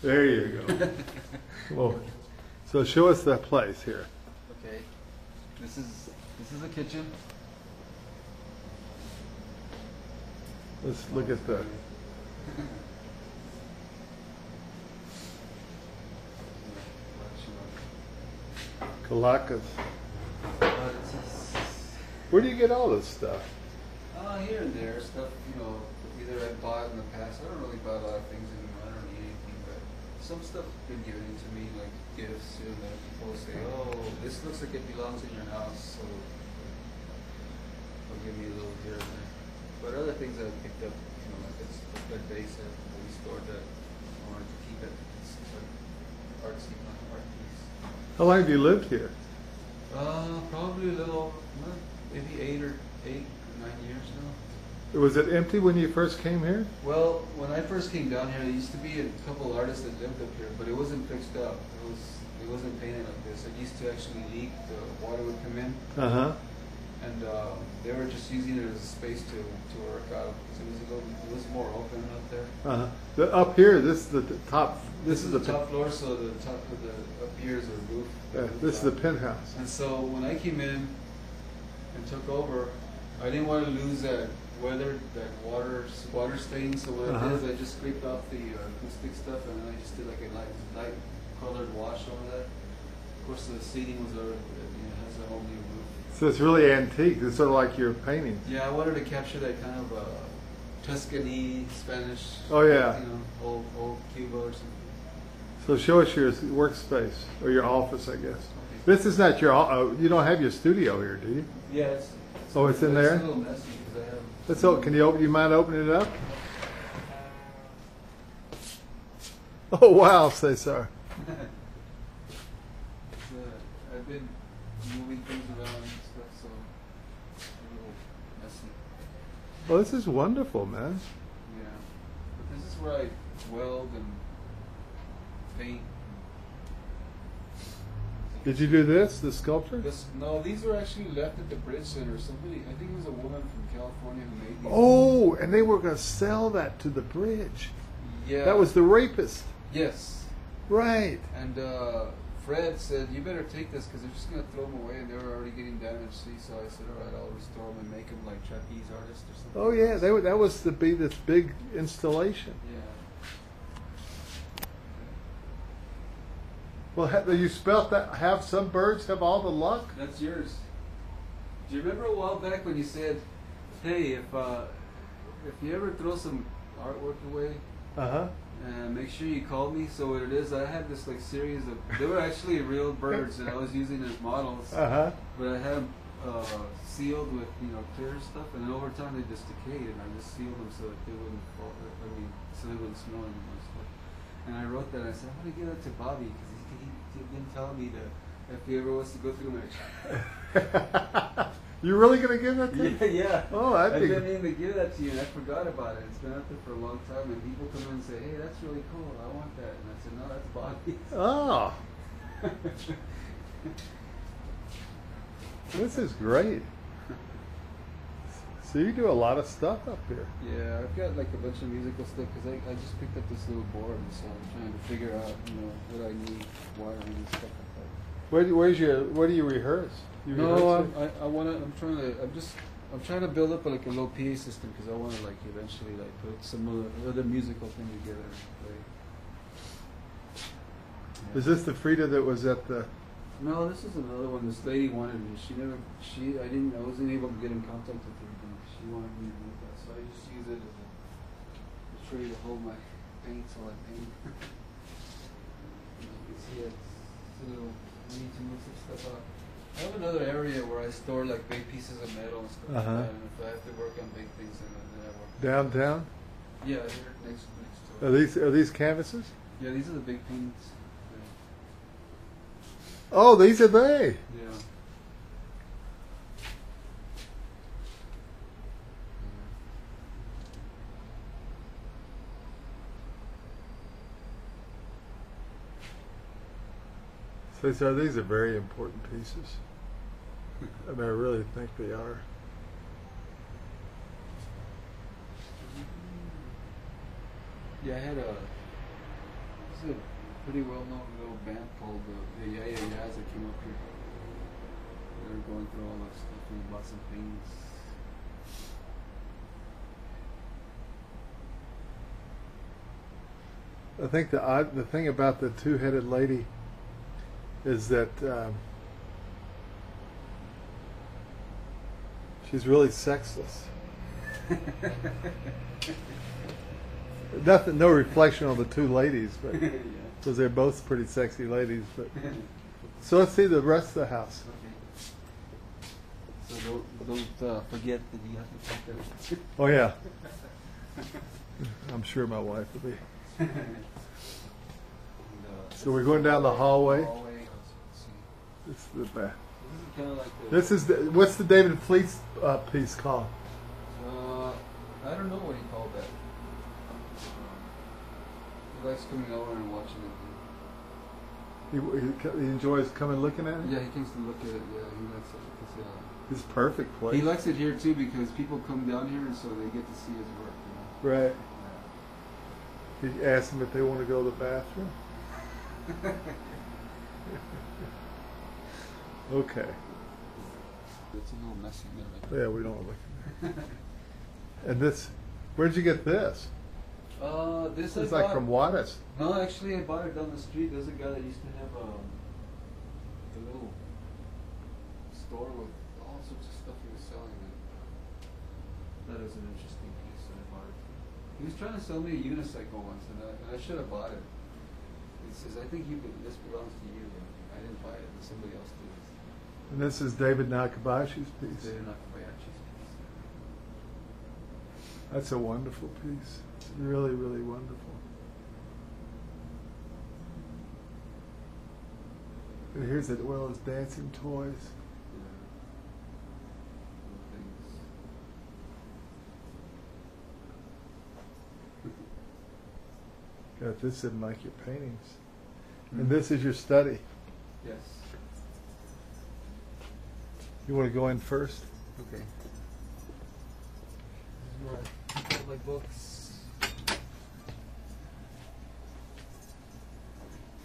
There you go. Well, so show us the place here. Okay. This is the kitchen. Let's look at the. Calacas. Where do you get all this stuff? Here and there, stuff, you know, either I bought in the past. I don't really buy a lot of things anymore. I don't need anything, but some stuff has been given to me, like gifts, and then people say, oh, this looks like it belongs in your house, so they'll give me a little here and there. But other things I picked up, you know, like it's a good base that we stored that I wanted to keep it. It's like artsy, art piece. How long have you lived here? Probably a little, maybe 8 or 9 years now. Was it empty when you first came here? Well, when I first came down here, there used to be a couple artists that lived up here, but it wasn't fixed up. It wasn't painted like this. It used to actually leak. The water would come in, and they were just using it as a space to work out. So it was more open up there. Up here, this is the top. This is the top floor, so the top of the up here is the roof. This is the penthouse. And so when I came in and took over, I didn't want to lose that weather, that water stain. So what I did is I just scraped off the acoustic stuff, and then I just did like a light colored wash over that. Of course, the seating was already, has a whole new roof. So it's really antique. It's sort of like your paintings. Yeah, I wanted to capture that kind of Tuscany Spanish. Oh yeah. You know, old Cuba or something. So show us your workspace or your office, I guess. This is not your. You don't have your studio here, do you? Yeah, it's in there. It's a little messy because I have. Let's open. Can you open? You mind opening it up? Oh wow, Cesar. I've been moving things around and stuff, so it's a little messy. Well, this is wonderful, man. Yeah, but this is where I weld and paint. Did you do this, the sculpture? No, these were actually left at the Bridge Center. Somebody, I think it was a woman from California who made these. Oh, and they were going to sell that to the bridge. Yeah. That was the rapist. Yes. Right. And Fred said, you better take this because they're just going to throw them away, and they were already getting damaged. See, so I said, all right, I'll restore them and make them like trapeze artists or something. Oh yeah, that was to be this big installation. Yeah. Well, you spelt that. Have some birds have all the luck? That's yours. Do you remember a while back when you said, hey, if you ever throw some artwork away, make sure you call me. So what it is, I had this like series of, they were actually real birds that I was using as models, but I had them sealed with clear stuff, and then over time they just decayed, and I just sealed them so that they wouldn't fall. So they wouldn't smell anymore. And I wrote that. And I said, I'm gonna give that to Bobby because he's been telling me that if he ever wants to go through my. You're really gonna give that to him? Yeah. Oh, I've been meaning to give that to you, and I forgot about it. It's been out there for a long time, and people come in and say, "Hey, that's really cool. I want that." And I said, "No, that's Bobby's." Oh. This is great. So you do a lot of stuff up here. Yeah, I've got like a bunch of musical stuff because I just picked up this little board, and so I'm trying to figure out what I need, wiring and stuff like that. Where do you rehearse? I'm trying to build up like a little PA system because I want to like eventually like put some other musical thing together and play. Yeah. Is this the Frida that was at the? No, this is another one. This lady wanted me. I wasn't able to get in contact with her. She wanted me to make that, so I just use it as a tray to hold my paints while I paint. You can see it's a little. I need to move some stuff out. I have another area where I store like big pieces of metal and stuff like that. And if I have to work on big things, then I work. Downtown? Yeah, here next to it. Are these canvases? Yeah, these are the big paintings. Yeah. Oh, these are they. Yeah. So these are very important pieces. I mean, I really think they are. Yeah, I had There's a pretty well-known little band called the Yeah Yeah Yeahs that came up here. They're going through all that stuff and bought some things. I think the thing about the two-headed lady is that she's really sexless. Nothing, no reflection on the two ladies, but because they're both pretty sexy ladies. But so let's see the rest of the house. Okay. So don't forget that you have to take that. Oh yeah, I'm sure my wife will be. So we're going down the hallway. This is the back. This is the, what's the David Fleet's piece called? I don't know what he called that. He likes coming over and watching it. He enjoys coming looking at it? Yeah, he comes to look at it. Yeah, he likes it. It's a perfect place. He likes it here too because people come down here and so they get to see his work. You know? Right. He asks them if they want to go to the bathroom. Okay. It's a little messy there. Yeah, we don't look in there. And this, where'd you get this? This is like from Wattis. No, actually, I bought it down the street. There's a guy that used to have a little store with all sorts of stuff he was selling. That is an interesting piece, and I bought it. He was trying to sell me a unicycle once, and I should have bought it. He says, "I think this belongs to you." And I didn't buy it, and somebody else did. And this is David Nakabayashi's piece. David Nakabayashi's piece. That's a wonderful piece. It's really, really wonderful. And here's it, well, his dancing toys. God, this isn't like your paintings. And this is your study. Yes. You want to go in first? Okay. This is all my books.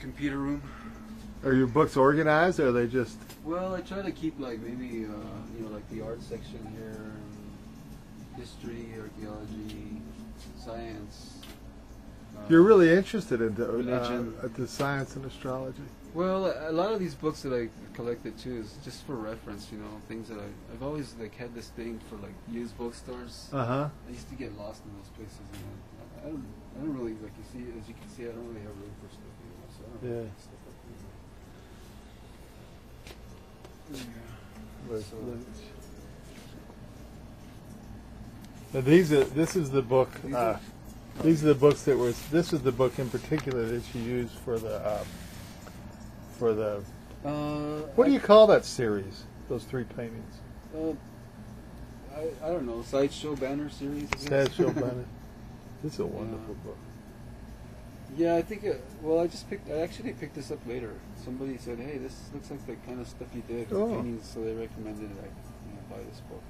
Computer room. Are your books organized, or are they just? Well, I try to keep like maybe like the art section here, history, archaeology, science. You're really interested in the science and astrology. Well, a lot of these books that I collected too is just for reference, things that I've always like had this thing for like used bookstores. I used to get lost in those places, I don't really, like as you can see, I don't really have room for stuff, so I don't have stuff like that. Now this is the book. These are the books that were. This is the book in particular that you used for the. What do you call that series? Those three paintings. I don't know. Sideshow Banner series. Sideshow Banner. This is a wonderful book. Yeah, I think. I actually picked this up later. Somebody said, "Hey, this looks like the kind of stuff you did with paintings," so they recommended I buy this book.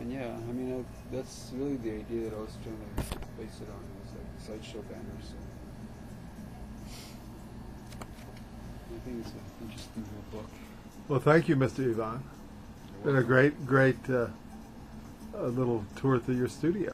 And yeah, I mean, that's really the idea that I was trying to base it on. It was like Sideshow Banner. So I think it's an interesting little book. Well, thank you, Mr. Ivan. Been a great little tour through your studio.